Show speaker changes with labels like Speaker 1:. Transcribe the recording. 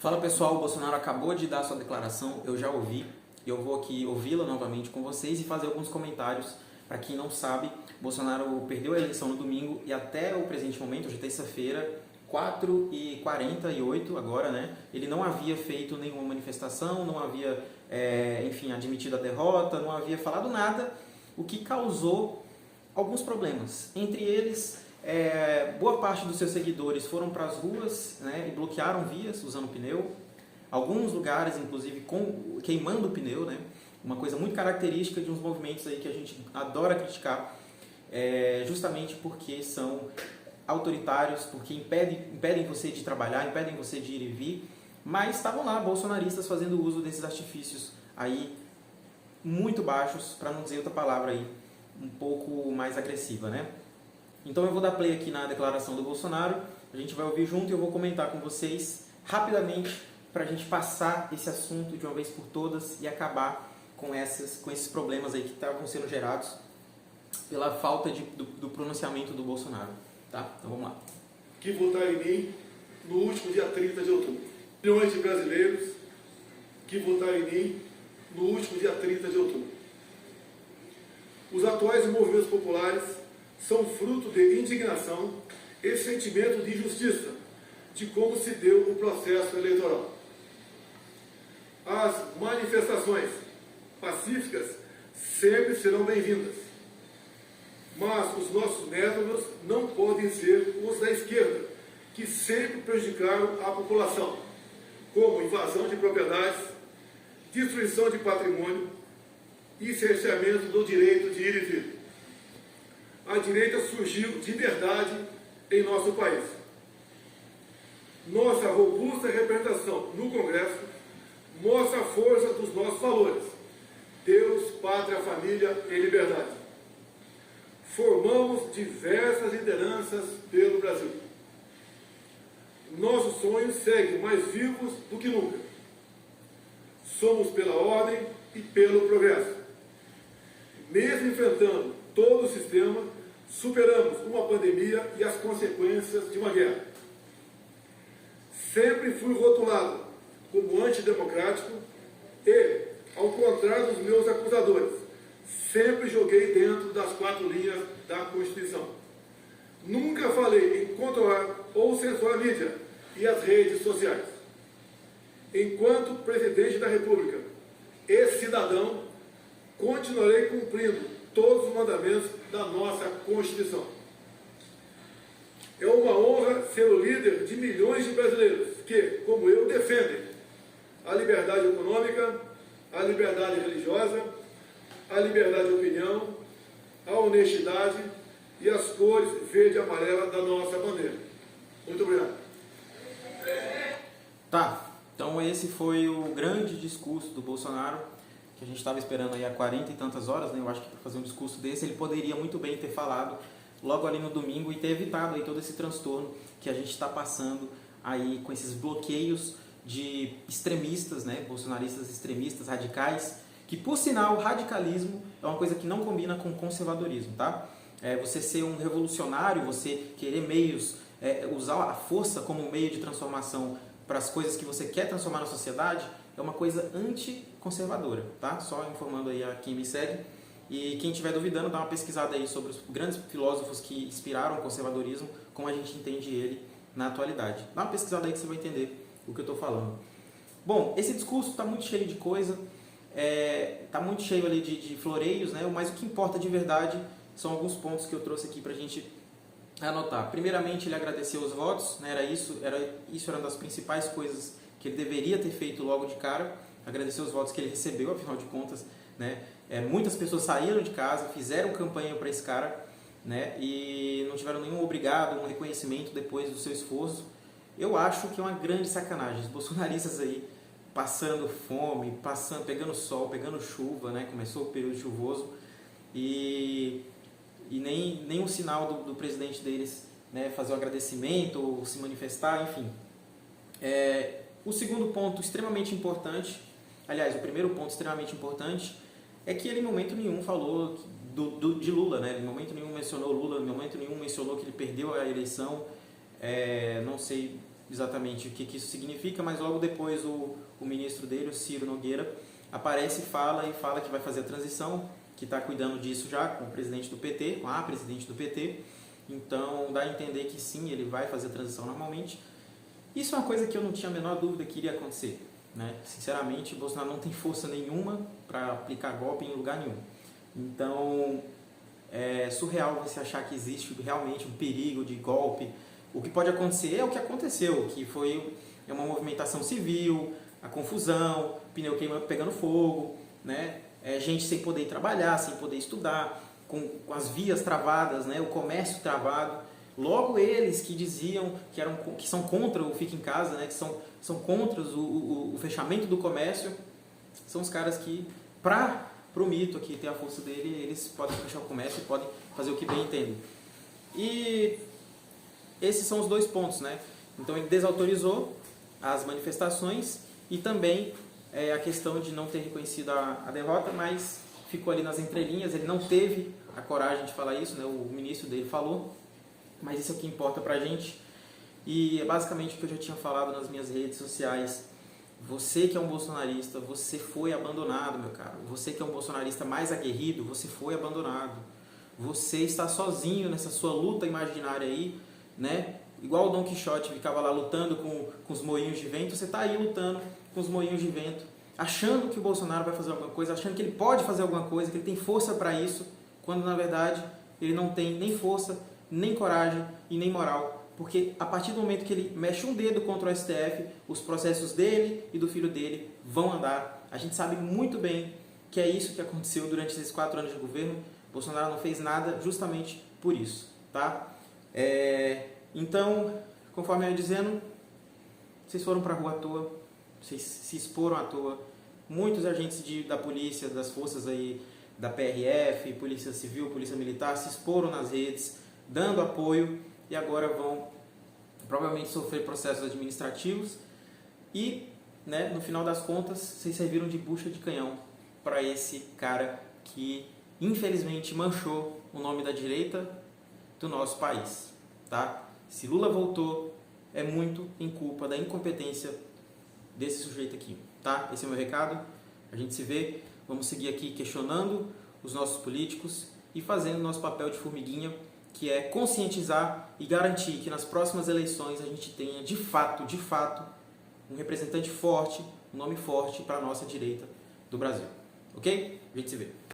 Speaker 1: Fala pessoal, o Bolsonaro acabou de dar sua declaração, eu já ouvi e eu vou aqui ouvi-la novamente com vocês e fazer alguns comentários. Para quem não sabe, Bolsonaro perdeu a eleição no domingo e até o presente momento, hoje é terça-feira, 4h48 agora, né? Ele não havia feito nenhuma manifestação, não havia, enfim, admitido a derrota, não havia falado nada, o que causou alguns problemas. Entre eles, boa parte dos seus seguidores foram para as ruas, né, e bloquearam vias usando pneu. Alguns lugares, inclusive, queimando o pneu, né? Uma coisa muito característica de uns movimentos aí que a gente adora criticar, justamente porque são autoritários, porque impedem você de trabalhar, impedem você de ir e vir, mas estavam lá bolsonaristas fazendo uso desses artifícios aí muito baixos, para não dizer outra palavra aí, um pouco mais agressiva, né? Então eu vou dar play aqui na declaração do Bolsonaro, a gente vai ouvir junto e eu vou comentar com vocês rapidamente para a gente passar esse assunto de uma vez por todas e acabar com esses problemas aí que estavam sendo gerados pela falta do pronunciamento do Bolsonaro. Tá? Então vamos lá.
Speaker 2: Que votaram em mim no último dia 30 de outubro. Milhões de brasileiros que votaram em mim no último dia 30 de outubro. Os atuais movimentos populares são fruto de indignação e sentimento de injustiça de como se deu o processo eleitoral. As manifestações pacíficas sempre serão bem-vindas, mas os nossos métodos não podem ser os da esquerda, que sempre prejudicaram a população, como invasão de propriedades, destruição de patrimônio e cerceamento do direito de ir e vir. A direita surgiu de verdade em nosso país. Nossa robusta representação no Congresso mostra a força dos nossos valores: Deus, pátria, família e liberdade. Formamos diversas lideranças pelo Brasil. Nossos sonhos seguem mais vivos do que nunca. Somos pela ordem e pelo progresso. Mesmo enfrentando todo o sistema, superamos uma pandemia e as consequências de uma guerra. Sempre fui rotulado como antidemocrático e, ao contrário dos meus acusadores, sempre joguei dentro das 4 linhas da Constituição. Nunca falei em controlar ou censurar a mídia e as redes sociais. Enquanto presidente da República e cidadão, continuarei cumprindo todos os mandamentos da nossa Constituição. É uma honra ser o líder de milhões de brasileiros que, como eu, defendem a liberdade econômica, a liberdade religiosa, a liberdade de opinião, a honestidade e as cores verde e amarela da nossa bandeira. Muito obrigado.
Speaker 1: Tá, então esse foi o grande discurso do Bolsonaro, que a gente estava esperando aí há 40 e tantas horas, né? Eu acho que para fazer um discurso desse ele poderia muito bem ter falado logo ali no domingo e ter evitado aí todo esse transtorno que a gente está passando aí com esses bloqueios de extremistas, né? Bolsonaristas extremistas, radicais, que por sinal, radicalismo é uma coisa que não combina com conservadorismo, tá? Você ser um revolucionário, você querer meios, usar a força como meio de transformação para as coisas que você quer transformar na sociedade, é uma coisa anticonservadora, tá? Só informando aí a quem me segue. E quem estiver duvidando, dá uma pesquisada aí sobre os grandes filósofos que inspiraram o conservadorismo, como a gente entende ele na atualidade. Dá uma pesquisada aí que você vai entender o que eu estou falando. Bom, esse discurso está muito cheio de coisa, está muito cheio ali de floreios, né? Mas o que importa de verdade são alguns pontos que eu trouxe aqui para a gente anotar. Primeiramente, ele agradeceu os votos, né? Isso era uma das principais coisas que ele deveria ter feito logo de cara, agradecer os votos que ele recebeu, afinal de contas, né? Muitas pessoas saíram de casa, fizeram campanha para esse cara, né? E não tiveram nenhum obrigado, um reconhecimento depois do seu esforço. Eu acho que é uma grande sacanagem. Os bolsonaristas aí passando fome, pegando sol, pegando chuva, né? Começou o período chuvoso e nem um sinal do presidente deles, né? Fazer um agradecimento ou se manifestar, enfim. O segundo ponto extremamente importante, aliás, o primeiro ponto extremamente importante é que ele em momento nenhum falou de Lula, né? Em momento nenhum mencionou Lula, em momento nenhum mencionou que ele perdeu a eleição. Não sei exatamente o que isso significa, mas logo depois o ministro dele, o Ciro Nogueira, aparece e fala que vai fazer a transição, que está cuidando disso já com o presidente do PT, com a presidente do PT. Então dá a entender que sim, ele vai fazer a transição normalmente. Isso é uma coisa que eu não tinha a menor dúvida que iria acontecer, né? Sinceramente, o Bolsonaro não tem força nenhuma para aplicar golpe em lugar nenhum. Então é surreal você achar que existe realmente um perigo de golpe. O que pode acontecer é o que aconteceu, que foi uma movimentação civil, a confusão, pneu pegando fogo, né? Gente sem poder ir trabalhar, sem poder estudar, com as vias travadas, né? O comércio travado. Logo eles que diziam que são contra o Fica em Casa, né? Que são contra o fechamento do comércio, são os caras que, para o mito aqui ter a força dele, eles podem fechar o comércio e podem fazer o que bem entendem. E esses são os dois pontos, né? Então ele desautorizou as manifestações e também a questão de não ter reconhecido a derrota, mas ficou ali nas entrelinhas, ele não teve a coragem de falar isso, né? O ministro dele falou, mas isso é o que importa pra gente. E é basicamente o que eu já tinha falado nas minhas redes sociais. Você que é um bolsonarista, você foi abandonado, meu caro. Você que é um bolsonarista mais aguerrido, você foi abandonado. Você está sozinho nessa sua luta imaginária aí, né? Igual o Dom Quixote ficava lá lutando com os moinhos de vento, você está aí lutando com os moinhos de vento, achando que o Bolsonaro vai fazer alguma coisa, achando que ele pode fazer alguma coisa, que ele tem força para isso, quando na verdade ele não tem nem força, nem coragem e nem moral. Porque a partir do momento que ele mexe um dedo contra o STF, os processos dele e do filho dele vão andar. A gente sabe muito bem que é isso que aconteceu durante esses 4 anos de governo. Bolsonaro não fez nada justamente por isso, tá? Então, conforme eu ia dizendo, vocês foram para a rua à toa, vocês se exporam à toa. Muitos agentes da polícia, das forças aí, da PRF, Polícia Civil, Polícia Militar, se exporam nas redes, dando apoio, e agora vão provavelmente sofrer processos administrativos e, né, no final das contas, vocês serviram de bucha de canhão para esse cara que infelizmente manchou o nome da direita do nosso país, tá? Se Lula voltou, é muito em culpa da incompetência desse sujeito aqui, tá? Esse é o meu recado, a gente se vê, vamos seguir aqui questionando os nossos políticos e fazendo o nosso papel de formiguinha, que é conscientizar e garantir que nas próximas eleições a gente tenha de fato, um representante forte, um nome forte para a nossa direita do Brasil. Ok? A gente se vê.